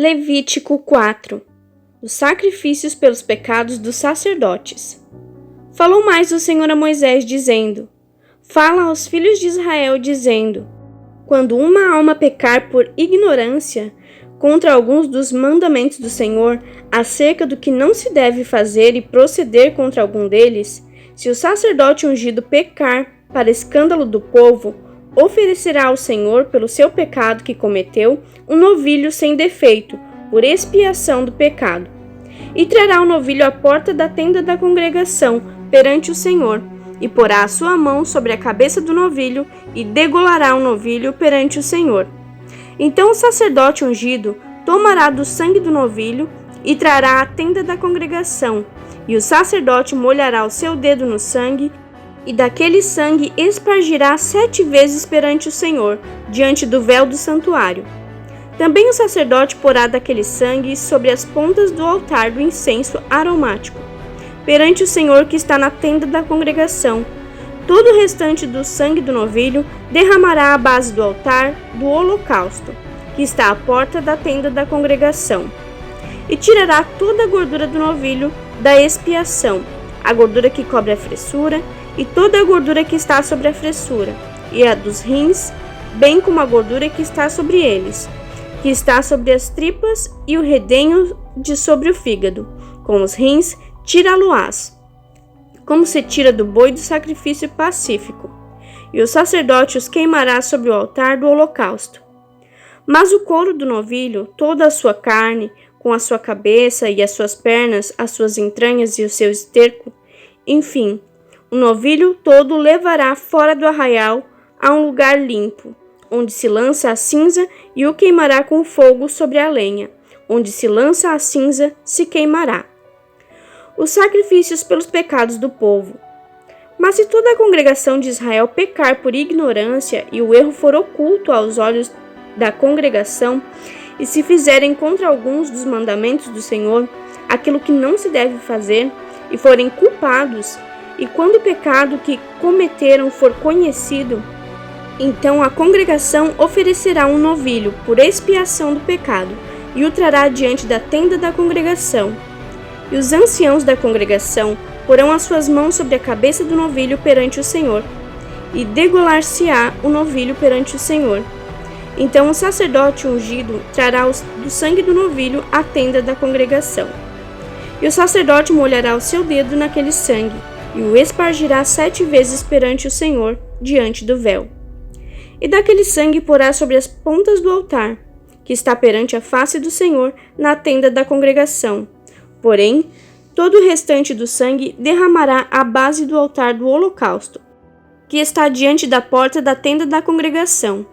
Levítico 4. Os sacrifícios pelos pecados dos sacerdotes. Falou mais o Senhor a Moisés, dizendo: Fala aos filhos de Israel, dizendo: Quando uma alma pecar por ignorância contra alguns dos mandamentos do Senhor, acerca do que não se deve fazer e proceder contra algum deles, se o sacerdote ungido pecar para escândalo do povo, oferecerá ao Senhor, pelo seu pecado que cometeu, um novilho sem defeito, por expiação do pecado. E trará o novilho à porta da tenda da congregação, perante o Senhor, e porá a sua mão sobre a cabeça do novilho, e degolará o novilho perante o Senhor. Então o sacerdote ungido tomará do sangue do novilho, e trará à tenda da congregação, e o sacerdote molhará o seu dedo no sangue, e daquele sangue espargirá 7 vezes perante o Senhor, diante do véu do santuário. Também o sacerdote porá daquele sangue sobre as pontas do altar do incenso aromático, perante o Senhor que está na tenda da congregação. Todo o restante do sangue do novilho derramará à base do altar do holocausto, que está à porta da tenda da congregação. E tirará toda a gordura do novilho da expiação, a gordura que cobre a fressura, e toda a gordura que está sobre a fressura, e a dos rins, bem como a gordura que está sobre eles, que está sobre as tripas, e o redenho de sobre o fígado. Com os rins, tira-lo-ás, como se tira do boi do sacrifício pacífico, e o sacerdote os queimará sobre o altar do holocausto. Mas o couro do novilho, toda a sua carne, com a sua cabeça e as suas pernas, as suas entranhas e o seu esterco, enfim, o novilho todo levará fora do arraial a um lugar limpo, onde se lança a cinza, e o queimará com fogo sobre a lenha, onde se lança a cinza se queimará. Os sacrifícios pelos pecados do povo. Mas se toda a congregação de Israel pecar por ignorância, e o erro for oculto aos olhos da congregação, e se fizerem contra alguns dos mandamentos do Senhor aquilo que não se deve fazer, e forem culpados, e quando o pecado que cometeram for conhecido, então a congregação oferecerá um novilho por expiação do pecado, e o trará diante da tenda da congregação. E os anciãos da congregação porão as suas mãos sobre a cabeça do novilho perante o Senhor, e degolar-se-á o novilho perante o Senhor. Então o sacerdote ungido trará do sangue do novilho à tenda da congregação. E o sacerdote molhará o seu dedo naquele sangue, e o espargirá 7 vezes perante o Senhor, diante do véu. E daquele sangue porá sobre as pontas do altar, que está perante a face do Senhor, na tenda da congregação. Porém, todo o restante do sangue derramará à base do altar do holocausto, que está diante da porta da tenda da congregação.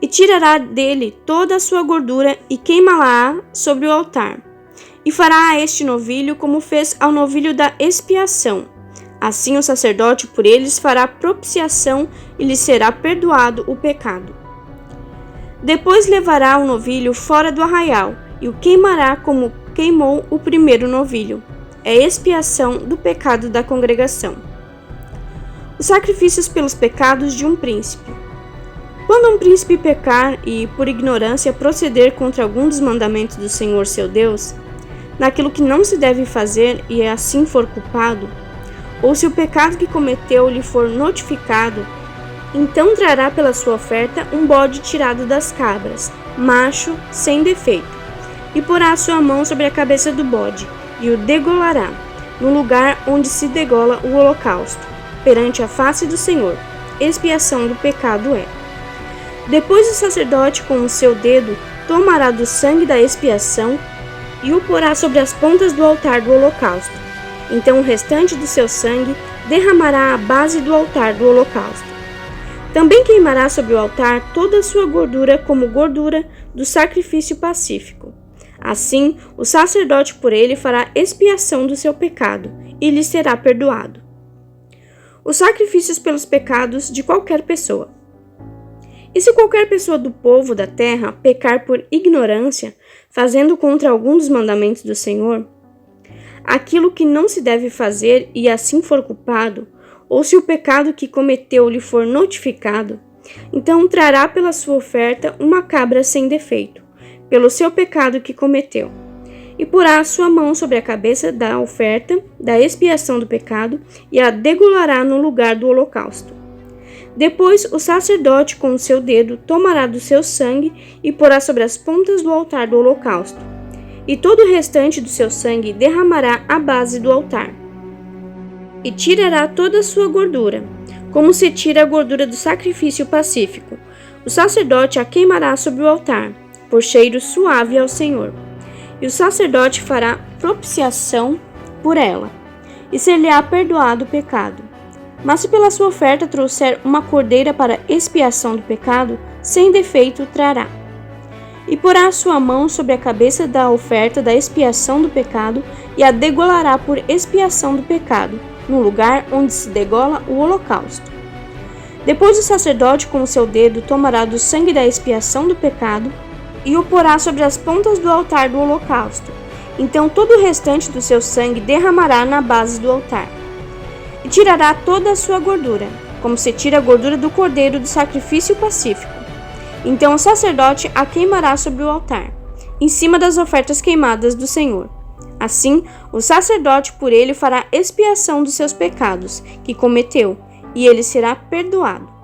E tirará dele toda a sua gordura, e queimá-la sobre o altar. E fará a este novilho como fez ao novilho da expiação. Assim o sacerdote por eles fará propiciação, e lhe será perdoado o pecado. Depois levará o novilho fora do arraial, e o queimará como queimou o primeiro novilho. É expiação do pecado da congregação. Os sacrifícios pelos pecados de um príncipe. Quando um príncipe pecar e, por ignorância, proceder contra algum dos mandamentos do Senhor seu Deus, naquilo que não se deve fazer, e assim for culpado, ou se o pecado que cometeu lhe for notificado, então trará pela sua oferta um bode tirado das cabras, macho, sem defeito, e porá a sua mão sobre a cabeça do bode, e o degolará, no lugar onde se degola o holocausto, perante a face do Senhor. Expiação do pecado é. Depois o sacerdote com o seu dedo tomará do sangue da expiação, e o porá sobre as pontas do altar do holocausto. Então o restante do seu sangue derramará à base do altar do holocausto. Também queimará sobre o altar toda a sua gordura como gordura do sacrifício pacífico. Assim, o sacerdote por ele fará expiação do seu pecado, e lhe será perdoado. Os sacrifícios pelos pecados de qualquer pessoa. E se qualquer pessoa do povo da terra pecar por ignorância, fazendo contra algum dos mandamentos do Senhor, aquilo que não se deve fazer, e assim for culpado, ou se o pecado que cometeu lhe for notificado, então trará pela sua oferta uma cabra sem defeito, pelo seu pecado que cometeu, e porá a sua mão sobre a cabeça da oferta da expiação do pecado e a degolará no lugar do holocausto. Depois o sacerdote com o seu dedo tomará do seu sangue e porá sobre as pontas do altar do holocausto, e todo o restante do seu sangue derramará à base do altar. E tirará toda a sua gordura, como se tira a gordura do sacrifício pacífico. O sacerdote a queimará sobre o altar, por cheiro suave ao Senhor. E o sacerdote fará propiciação por ela, e ser-lhe-á perdoado o pecado. Mas se pela sua oferta trouxer uma cordeira para expiação do pecado, sem defeito trará. E porá a sua mão sobre a cabeça da oferta da expiação do pecado, e a degolará por expiação do pecado, no lugar onde se degola o holocausto. Depois o sacerdote com o seu dedo tomará do sangue da expiação do pecado, e o porá sobre as pontas do altar do holocausto. Então todo o restante do seu sangue derramará na base do altar. E tirará toda a sua gordura, como se tira a gordura do cordeiro do sacrifício pacífico. Então o sacerdote a queimará sobre o altar, em cima das ofertas queimadas do Senhor. Assim, o sacerdote por ele fará expiação dos seus pecados que cometeu, e ele será perdoado.